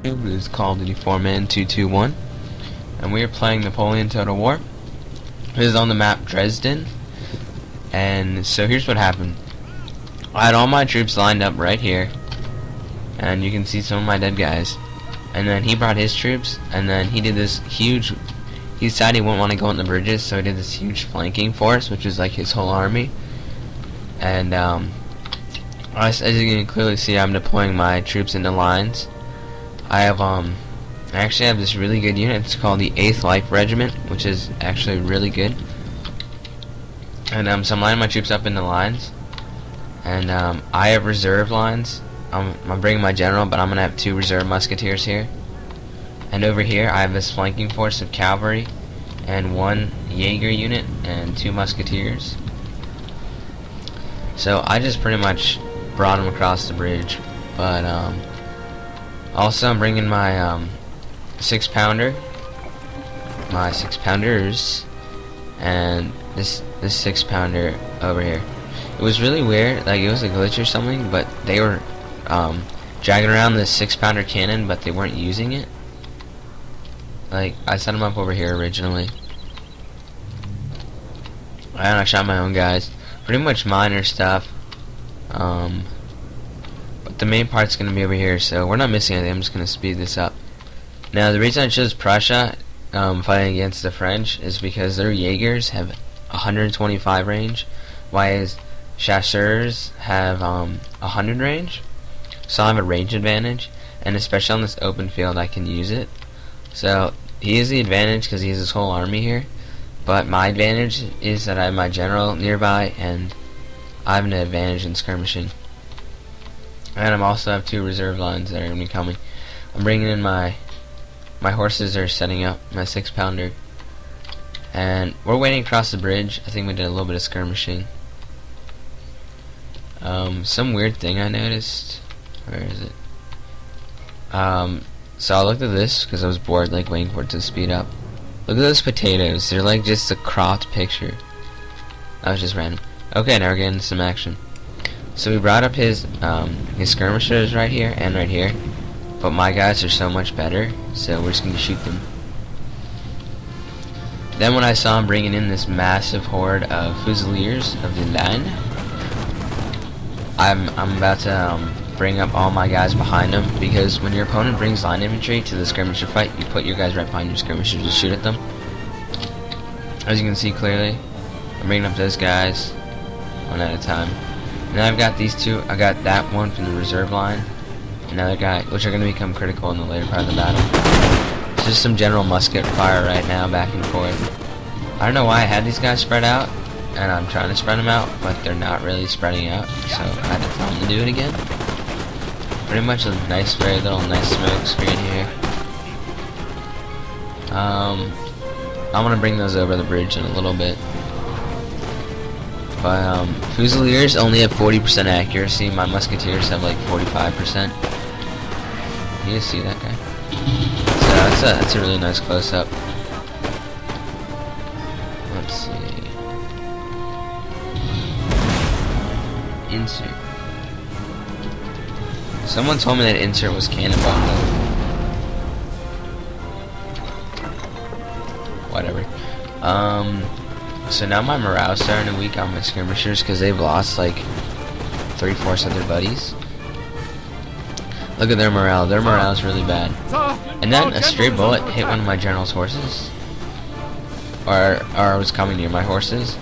It is Call of Duty 4-Man 221, and we are playing Napoleon Total War. This is on the map Dresden, and so here's what happened. I had all my troops lined up right here, and you can see some of my dead guys. And then he brought his troops, and then he did this huge, he decided he wouldn't want to go on the bridges, so he did this huge flanking force, which is like his whole army. And as you can clearly see, I'm deploying my troops into lines. I actually have this really good unit. It's called the 8th Life Regiment, which is actually really good. And so I'm lining my troops up into lines, and I have reserve lines. I'm bringing my general, but I'm gonna have 2 reserve musketeers here. And over here, I have this flanking force of cavalry, and 1 Jaeger unit, and 2 musketeers. So I just pretty much brought them across the bridge, but also I'm bringing my 6-pounder, my 6-pounders, and this 6-pounder over here. It was really weird, like it was a glitch or something, but they were dragging around this 6-pounder cannon, but they weren't using it. Like, I set them up over here originally, and I shot my own guys. Pretty much minor stuff, but the main part's gonna be over here, so we're not missing anything. I'm just gonna speed this up. Now, the reason I chose Prussia fighting against the French is because their Jaegers have 125 range, while Chasseurs have 100 range. So I have a range advantage, and especially on this open field I can use it. So he has the advantage because he has his whole army here, but my advantage is that I have my general nearby, and I have an advantage in skirmishing. And I also have 2 reserve lines that are going to be coming. I'm bringing in my horses are setting up, my 6-pounder. And we're waiting across the bridge. I think we did a little bit of skirmishing. Some weird thing I noticed. Where is it? So I looked at this because I was bored, like waiting for it to speed up. Look at those potatoes. They're like just a cropped picture. That was just random. Okay, now we're getting some action. So we brought up his skirmishers right here and right here, but my guys are so much better, so we're just gonna shoot them. Then when I saw him bringing in this massive horde of fusiliers of the line, I'm about to bring up all my guys behind him, because when your opponent brings line infantry to the skirmisher fight, you put your guys right behind your skirmishers to shoot at them. As you can see clearly, I'm bringing up those guys one at a time. And then I've got these 2. I got that one from the reserve line, another guy, which are going to become critical in the later part of the battle. It's just some general musket fire right now, back and forth. I don't know why I had these guys spread out, and I'm trying to spread them out, but they're not really spreading out, so I had to tell them to do it again. Pretty much a nice, very little nice smoke screen here. I'm gonna bring those over the bridge in a little bit. But Fusiliers only have 40% accuracy. My Musketeers have like 45%. You guys see that guy? So that's a really nice close-up. Let's see. Insert. Someone told me that insert was cannonball. Whatever. So now my morale's starting to weak on my skirmishers because they've lost like 3/4 of their buddies. Look at their morale. Their morale is really bad. And then a stray bullet hit one of my general's horses, or was coming near my horses.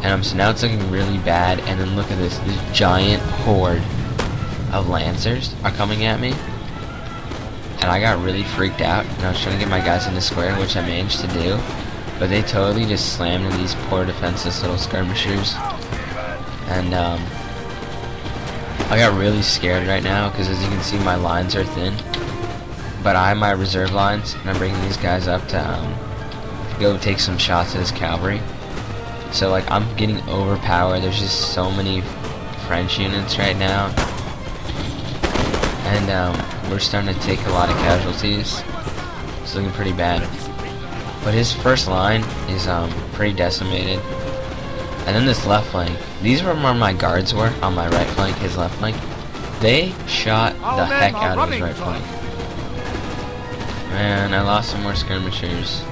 And so now it's looking really bad. And then look at this giant horde of lancers are coming at me, and I got really freaked out, and I was trying to get my guys in the square, which I managed to do, but they totally just slammed into these poor defenseless little skirmishers. And I got really scared right now because, as you can see, my lines are thin, but I have my reserve lines, and I'm bringing these guys up to go take some shots at his cavalry. So like, I'm getting overpowered. There's just so many French units right now, and we're starting to take a lot of casualties. It's looking pretty bad. But his first line is pretty decimated. And then this left flank. These were where my guards were, on my right flank, his left flank. They shot the heck out of his right flank. Man, I lost some more skirmishers.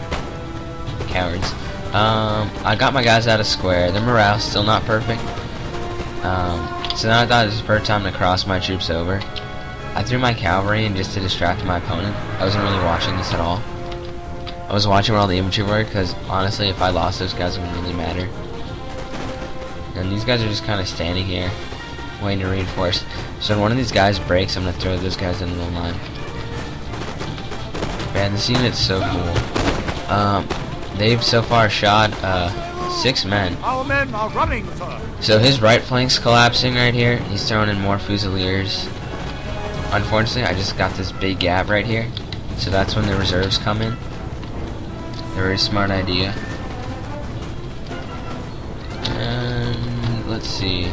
Cowards. I got my guys out of square. Their morale's still not perfect. So now I thought it was the perfect time to cross my troops over. I threw my cavalry in just to distract my opponent. I wasn't really watching this at all. I was watching where all the infantry were, because honestly, if I lost those guys, it wouldn't really matter. And these guys are just kind of standing here, waiting to reinforce. So when one of these guys breaks, I'm going to throw those guys into the line. Man, this unit's so cool. They've so far shot 6 men. Our men are running, sir. So his right flank's collapsing right here. He's throwing in more Fusiliers. Unfortunately, I just got this big gap right here. So that's when the reserves come in. A very smart idea. And let's see.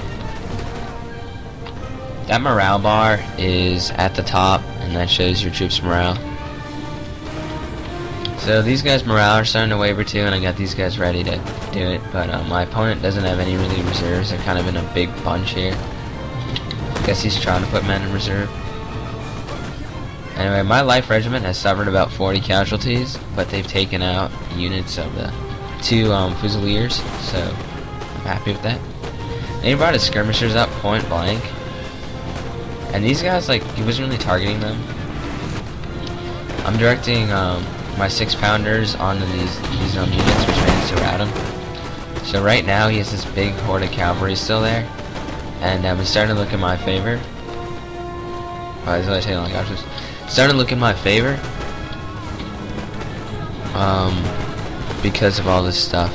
That morale bar is at the top, and that shows your troops' morale. So these guys' morale are starting to waver too, and I got these guys ready to do it. But my opponent doesn't have any really reserves. They're kind of in a big bunch here. Guess he's trying to put men in reserve. Anyway, my life regiment has suffered about 40 casualties, but they've taken out units of the 2 Fusiliers, so I'm happy with that. And he brought his skirmishers up point blank, and these guys, like, he wasn't really targeting them. I'm directing my 6-pounders onto these units, which means to rat him. So right now he has this big horde of cavalry still there, and it's starting to look in my favor. Oh, this is taking long. Starting to look in my favor, because of all this stuff.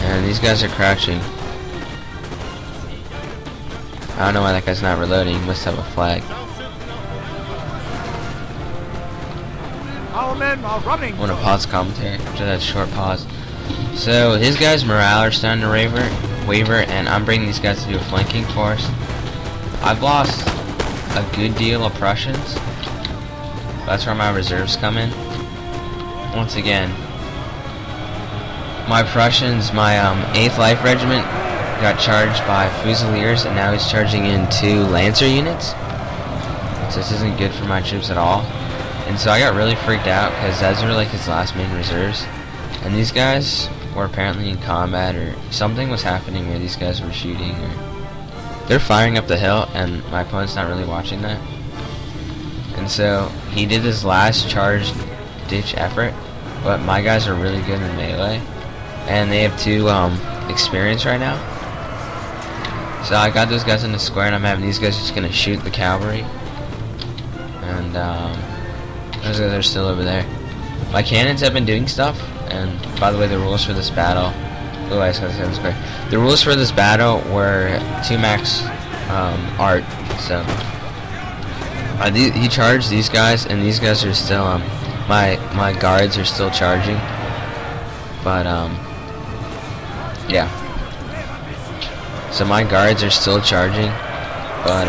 And these guys are crouching. I don't know why that guy's not reloading. He must have a flag. Our men are running. I want to pause commentary after that short pause. So his guys' morale are starting to waver, and I'm bringing these guys to do a flanking force. I've lost a good deal of Prussians. That's where my reserves come in. Once again, my Prussians, my 8th Life Regiment got charged by Fusiliers, and now he's charging in 2 Lancer units. So this isn't good for my troops at all. And so I got really freaked out, because those were like his last main reserves. And these guys were apparently in combat, or something was happening where these guys were shooting, or they're firing up the hill, and my opponent's not really watching that. And so he did his last charge ditch effort, but my guys are really good in melee, and they have 2 experience right now. So I got those guys in the square, and I'm having these guys just gonna shoot the cavalry. And those guys are still over there. My cannons have been doing stuff, and by the way, the rules for this battle. Oh, I just got the square. The rules for this battle were 2 max art. So he charged these guys, and these guys are still my guards are still charging. But yeah. So my guards are still charging, but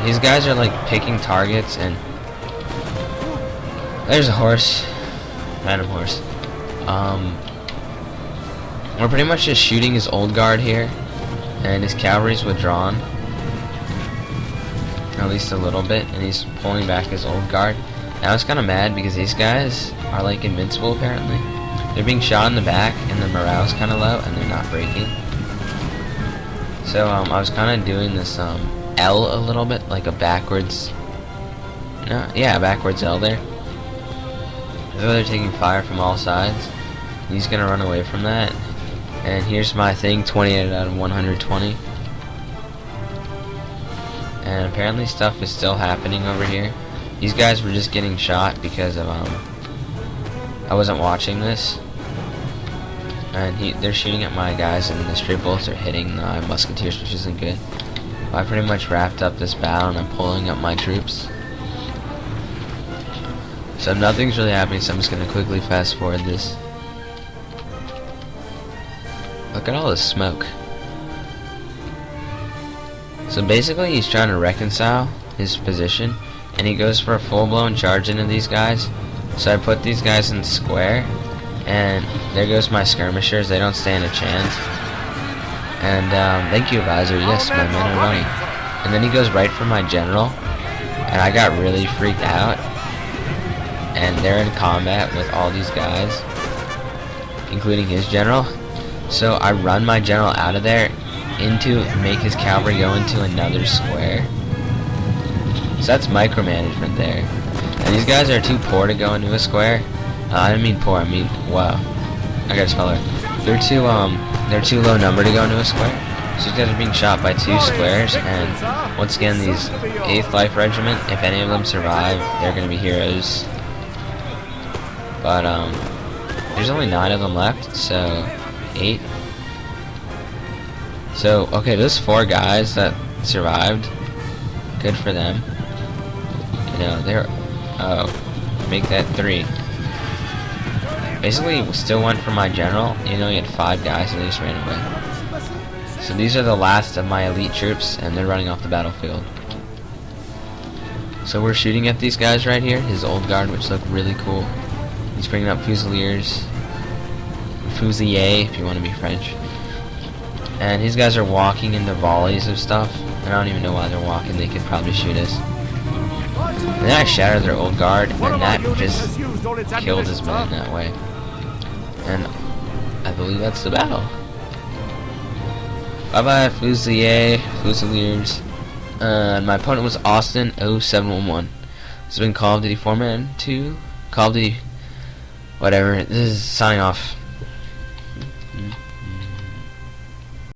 these guys are like picking targets, and there's a horse, random horse. We're pretty much just shooting his old guard here, and his cavalry's withdrawn, at least a little bit, and he's pulling back his old guard. Now I was kind of mad because these guys are like invincible apparently. They're being shot in the back, and the morale's kind of low, and they're not breaking. So I was kind of doing this L a little bit, like a backwards. Backwards L there. So they're taking fire from all sides. He's gonna run away from that. And here's my thing, 28 out of 120. And apparently stuff is still happening over here. These guys were just getting shot because of I wasn't watching this. And they're shooting at my guys, and the stray bullets are hitting the musketeers, which isn't good. I pretty much wrapped up this battle, and I'm pulling up my troops. So nothing's really happening, so I'm just gonna quickly fast forward this. Look at all this smoke. So basically he's trying to reconcile his position, and he goes for a full-blown charge into these guys. So I put these guys in the square, and there goes my skirmishers. They don't stand a chance. And thank you, advisor. Yes, my men are running. sir. And then he goes right for my general, and I got really freaked out. And they're in combat with all these guys, including his general. So I run my general out of there make his cavalry go into another square. So that's micromanagement there. And these guys are too poor to go into a square. I didn't mean poor, I mean, wow. I gotta spell it. They're too low number to go into a square. So these guys are being shot by 2 squares, and once again, these 8th Life Regiment, if any of them survive, they're gonna be heroes. But, there's only 9 of them left, so 8. So, okay, those 4 guys that survived, good for them. You know, they're, make that 3. Basically, still went for my general, even though he had 5 guys and they just ran away. So these are the last of my elite troops, and they're running off the battlefield. So we're shooting at these guys right here, his old guard, which look really cool. He's bringing up Fusiliers, Fusilier, if you want to be French. And these guys are walking into volleys of stuff. I don't even know why they're walking, they could probably shoot us. And then I shattered their old guard, and that just killed his men that way. And I believe that's the battle. Bye bye, Fusiliers. My opponent was Austin 0711. This has been Call of Duty Foreman 2. Call of Duty. Whatever. This is signing off.